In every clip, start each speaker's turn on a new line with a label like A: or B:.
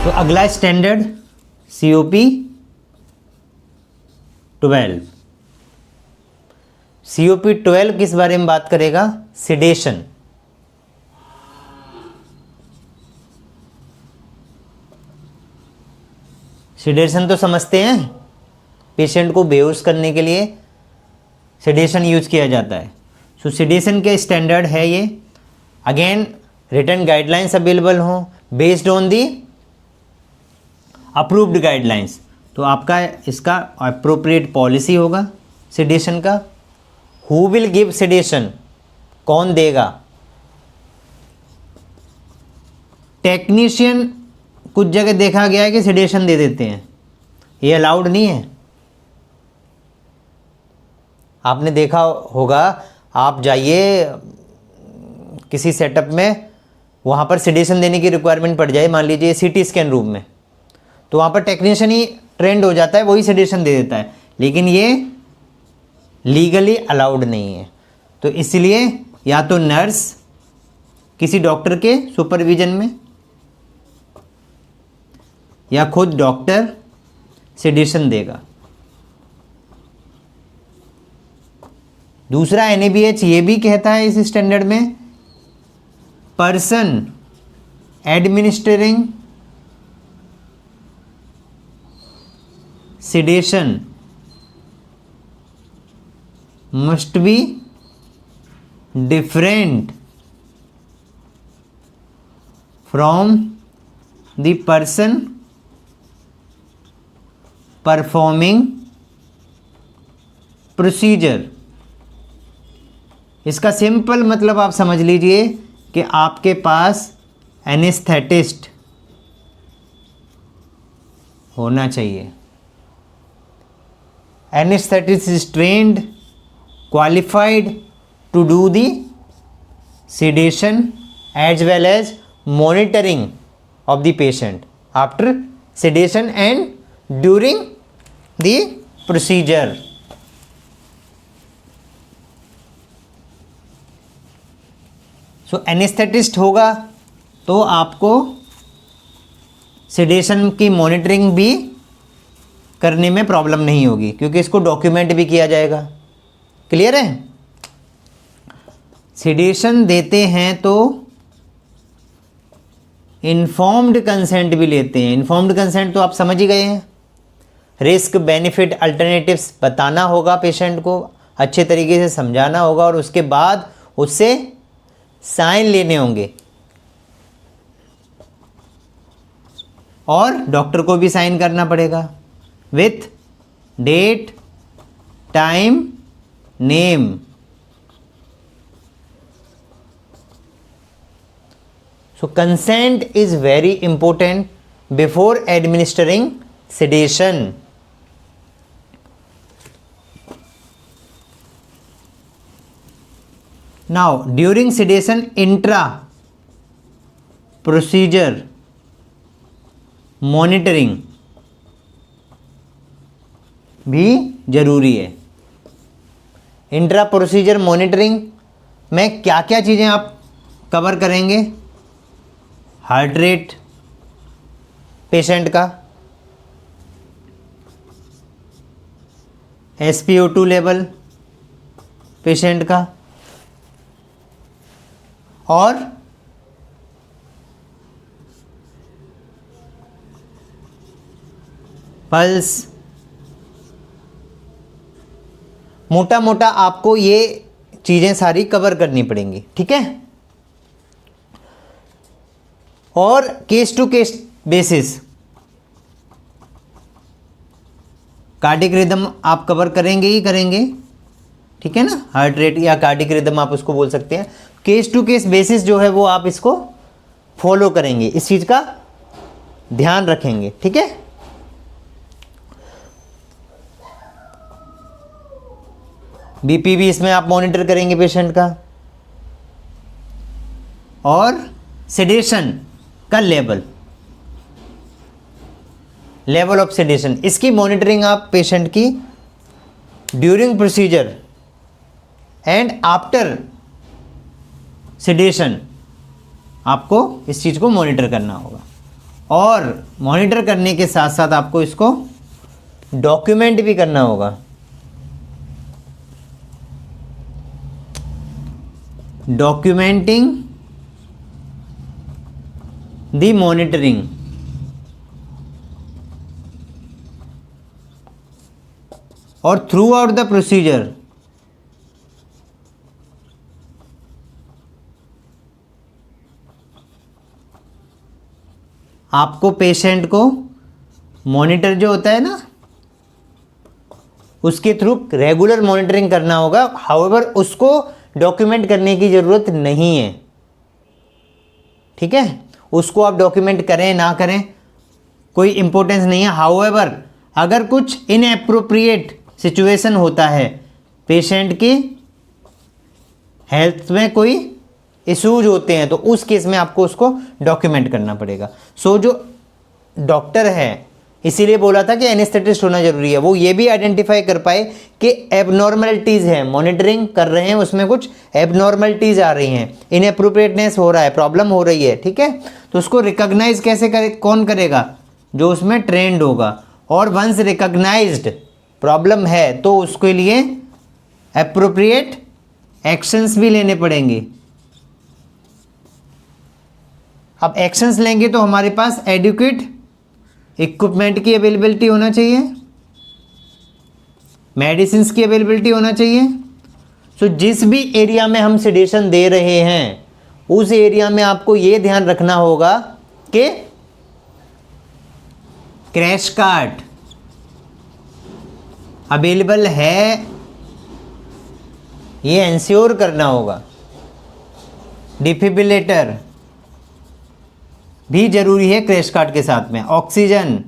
A: तो अगला standard COP 12। COP 12 किस बारे में बात करेगा? सिडेशन। सिडेशन तो समझते हैं, पेशेंट को बेहोश करने के लिए सिडेशन यूज किया जाता है। सो सिडेशन के स्टैंडर्ड है ये। अगेन रिटन गाइडलाइंस अवेलेबल हो based on the approved guidelines. तो आपका इसका अप्रोप्रिएट पॉलिसी होगा सिडेशन का। हु विल गिव सिडेशन, कौन देगा? टेक्नीशियन कुछ जगह देखा गया है कि सिडेशन दे देते हैं, ये अलाउड नहीं है। आपने देखा होगा, आप जाइए किसी सेटअप में, वहाँ पर सिडेशन देने की रिक्वायरमेंट पड़ जाए, मान लीजिए CT स्कैन रूम में, तो वहाँ पर टेक्नीशियन ही ट्रेंड हो जाता है, वही सिडेशन दे देता है, लेकिन ये लीगली अलाउड नहीं है। तो इसलिए या तो नर्स किसी डॉक्टर के सुपरविजन में या खुद डॉक्टर सिडेशन देगा। दूसरा NABH ये भी कहता है इस स्टैंडर्ड में, person administering sedation must be different from the person performing procedure. इसका सिंपल मतलब आप समझ लीजिए कि आपके पास एनेस्थेटिस्ट होना चाहिए। Anaesthetist is trained, qualified to do the sedation as well as monitoring of the patient after sedation and during the procedure. So anaesthetist होगा तो आपको सेडेशन की मॉनिटरिंग भी करने में प्रॉब्लम नहीं होगी, क्योंकि इसको डॉक्यूमेंट भी किया जाएगा। क्लियर है? सेडेशन देते हैं तो इन्फॉर्म्ड कंसेंट भी लेते हैं। इन्फॉर्म्ड कंसेंट तो आप समझ ही गए हैं, रिस्क बेनिफिट अल्टरनेटिव्स बताना होगा पेशेंट को, अच्छे तरीके से समझाना होगा और उसके बाद उससे साइन लेने होंगे और डॉक्टर को भी साइन करना पड़ेगा with date, time, name. So consent is very important before administering sedation. Now during sedation intra procedure monitoring भी जरूरी है। इंट्रा प्रोसीजर मॉनिटरिंग में क्या क्या चीज़ें आप कवर करेंगे? हार्ट रेट पेशेंट का, SpO2 लेवल पेशेंट का और पल्स। मोटा मोटा आपको ये चीज़ें सारी कवर करनी पड़ेंगी, ठीक है? और case to case basis cardiac rhythm आप कवर करेंगे ही करेंगे, ठीक है ना? हार्ट रेट या कार्डिक रिदम आप उसको बोल सकते हैं। केस टू केस बेसिस जो है वो आप इसको फॉलो करेंगे, इस चीज़ का ध्यान रखेंगे, ठीक है? BP भी इसमें आप मॉनिटर करेंगे पेशेंट का, और सेडेशन का लेवल ऑफ सेडेशन, इसकी मॉनिटरिंग आप पेशेंट की during procedure and after sedation आपको इस चीज़ को मॉनिटर करना होगा। और मॉनिटर करने के साथ साथ आपको इसको डॉक्यूमेंट भी करना होगा। Documenting the monitoring. और थ्रू आउट द प्रोसीजर आपको पेशेंट को मॉनिटर जो होता है ना, उसके थ्रू रेगुलर मॉनिटरिंग करना होगा। हाउएवर उसको डॉक्यूमेंट करने की ज़रूरत नहीं है, ठीक है। उसको आप डॉक्यूमेंट करें ना करें कोई इंपॉर्टेंस नहीं है। हाउएवर अगर कुछ इनएप्रोप्रिएट सिचुएशन होता है, पेशेंट की हेल्थ में कोई इश्यूज होते हैं, तो उस केस में आपको उसको डॉक्यूमेंट करना पड़ेगा। सो जो डॉक्टर है, इसीलिए बोला था कि एनेस्थेटिस्ट होना जरूरी है, वो ये भी आइडेंटिफाई कर पाए कि एबनॉर्मलिटीज़ है, मॉनिटरिंग कर रहे हैं उसमें कुछ एबनॉर्मलिटीज़ आ रही हैं, इनएप्रोप्रिएटनेस हो रहा है, प्रॉब्लम हो रही है, ठीक है। तो उसको रिकॉग्नाइज कैसे करे, कौन करेगा? जो उसमें ट्रेंड होगा। और वंस रिकॉग्नाइज्ड प्रॉब्लम है तो उसके लिए एप्रोप्रिएट एक्शंस भी लेने पड़ेंगे। अब एक्शंस लेंगे तो हमारे पास एडुकेट इक्विपमेंट की अवेलेबिलिटी होना चाहिए, मेडिसिन्स की अवेलेबिलिटी होना चाहिए। सो जिस भी एरिया में हम सेडेशन दे रहे हैं उस एरिया में आपको ये ध्यान रखना होगा कि क्रैश कार्ट अवेलेबल है, ये इंश्योर करना होगा। डिफिब्रिलेटर भी जरूरी है क्रैश कार्ट के साथ में। ऑक्सीजन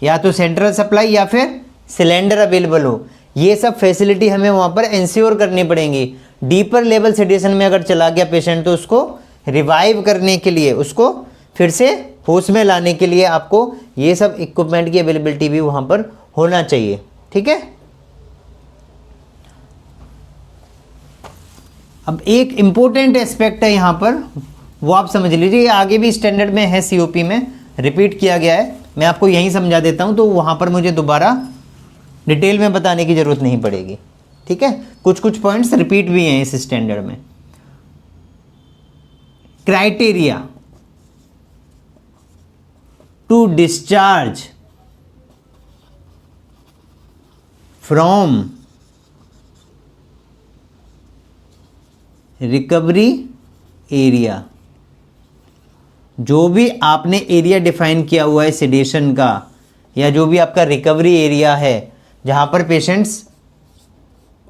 A: या तो सेंट्रल सप्लाई या फिर सिलेंडर अवेलेबल हो, ये सब फैसिलिटी हमें वहाँ पर इंश्योर करनी पड़ेंगी। डीपर लेवल सेडेशन में अगर चला गया पेशेंट तो उसको रिवाइव करने के लिए, उसको फिर से होश में लाने के लिए आपको ये सब इक्विपमेंट की अवेलेबिलिटी भी वहाँ पर होना चाहिए, ठीक है। अब एक इम्पोर्टेंट एस्पेक्ट है यहाँ पर, वो आप समझ लीजिए, ये आगे भी स्टैंडर्ड में है, सीओपी में रिपीट किया गया है, मैं आपको यहीं समझा देता हूँ तो वहाँ पर मुझे दोबारा डिटेल में बताने की ज़रूरत नहीं पड़ेगी, ठीक है। कुछ कुछ पॉइंट्स रिपीट भी हैं इस स्टैंडर्ड में। Criteria to discharge from recovery area. जो भी आपने एरिया डिफाइन किया हुआ है सेडेशन का, या जो भी आपका रिकवरी एरिया है जहाँ पर पेशेंट्स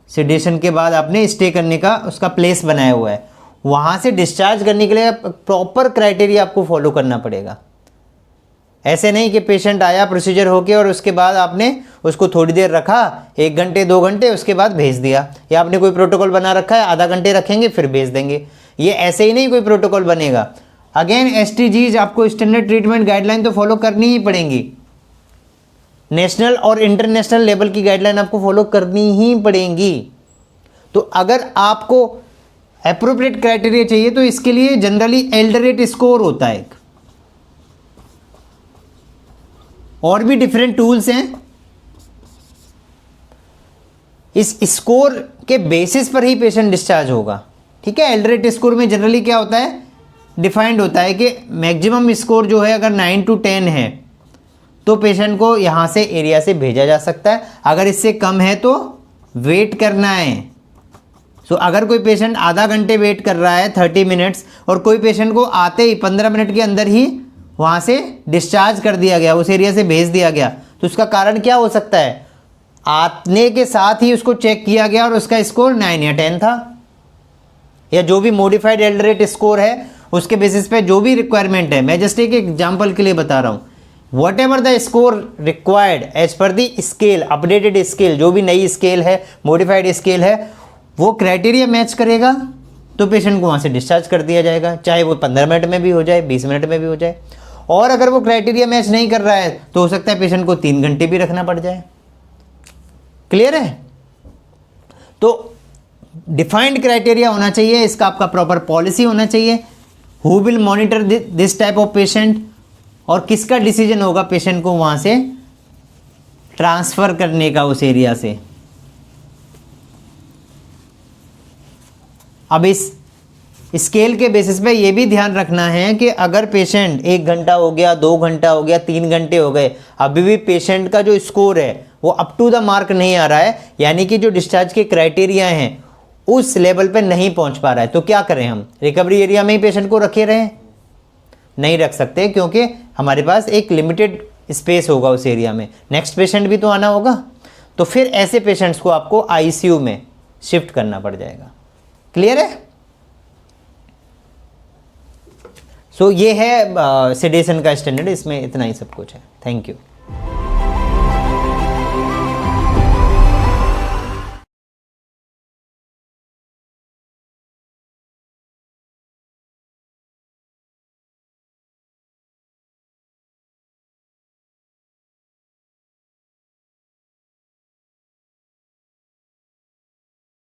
A: सेडेशन के बाद आपने स्टे करने का उसका प्लेस बनाया हुआ है, वहाँ से डिस्चार्ज करने के लिए प्रॉपर क्राइटेरिया आपको फॉलो करना पड़ेगा। ऐसे नहीं कि पेशेंट आया प्रोसीजर होके और उसके बाद आपने उसको थोड़ी देर रखा, 1 घंटे 2 घंटे, उसके बाद भेज दिया, या आपने कोई प्रोटोकॉल बना रखा है आधा घंटे रखेंगे फिर भेज देंगे, ये ऐसे ही नहीं कोई प्रोटोकॉल बनेगा। अगेन एसटीजीज आपको स्टैंडर्ड ट्रीटमेंट गाइडलाइन तो फॉलो करनी ही पड़ेंगी, नेशनल और इंटरनेशनल लेवल की गाइडलाइन आपको फॉलो करनी ही पड़ेंगी। तो अगर आपको एप्रोप्रिएट क्राइटेरिया चाहिए तो इसके लिए जनरली एल्डरेट स्कोर होता है एक, और भी डिफरेंट टूल्स हैं। इस स्कोर के बेसिस पर ही पेशेंट डिस्चार्ज होगा, ठीक है। एल्डरेट स्कोर में जनरली क्या होता है, डिफाइंड होता है कि मैक्सिमम स्कोर जो है अगर 9 to 10 है तो पेशेंट को यहाँ से एरिया से भेजा जा सकता है, अगर इससे कम है तो वेट करना है। सो अगर कोई पेशेंट आधा घंटे वेट कर रहा है 30 मिनट्स, और कोई पेशेंट को आते ही 15 मिनट के अंदर ही वहाँ से डिस्चार्ज कर दिया गया, उस एरिया से भेज दिया गया, तो उसका कारण क्या हो सकता है? आने के साथ ही उसको चेक किया गया और उसका स्कोर 9 या 10 था, या जो भी मॉडिफाइड एल्डरेट स्कोर है उसके बेसिस पे जो भी रिक्वायरमेंट है। मैं जस्ट एक एग्जांपल के लिए बता रहा हूँ, whatever the score required as per the scale, updated scale, जो भी नई स्केल है, मॉडिफाइड स्केल है, वो क्राइटेरिया मैच करेगा तो पेशेंट को वहाँ से डिस्चार्ज कर दिया जाएगा, चाहे वो 15 मिनट में भी हो जाए, 20 मिनट में भी हो जाए। और अगर वो क्राइटेरिया मैच नहीं कर रहा है तो हो सकता है पेशेंट को 3 घंटे भी रखना पड़ जाए। क्लियर है? तो डिफाइंड क्राइटेरिया होना चाहिए, इसका आपका प्रॉपर पॉलिसी होना चाहिए। Who will monitor this type of patient, और किसका डिसीजन होगा पेशेंट को वहाँ से ट्रांसफ़र करने का उस एरिया से। अब इस स्केल के बेसिस पे ये भी ध्यान रखना है कि अगर पेशेंट 1 घंटा हो गया, 2 घंटा हो गया, 3 घंटे हो गए, अभी भी पेशेंट का जो स्कोर है वो अप टू द मार्क नहीं आ रहा है, यानी कि जो डिस्चार्ज के क्राइटेरिया हैं उस लेवल पे नहीं पहुंच पा रहा है, तो क्या करें हम? रिकवरी एरिया में ही पेशेंट को रखे रहें? नहीं रख सकते, क्योंकि हमारे पास एक लिमिटेड स्पेस होगा उस एरिया में, नेक्स्ट पेशेंट भी तो आना होगा। तो फिर ऐसे पेशेंट्स को आपको आईसीयू में शिफ्ट करना पड़ जाएगा। क्लियर है? सो ये है सेडेशन का स्टैंडर्ड, इसमें इतना ही सब कुछ है। Thank you.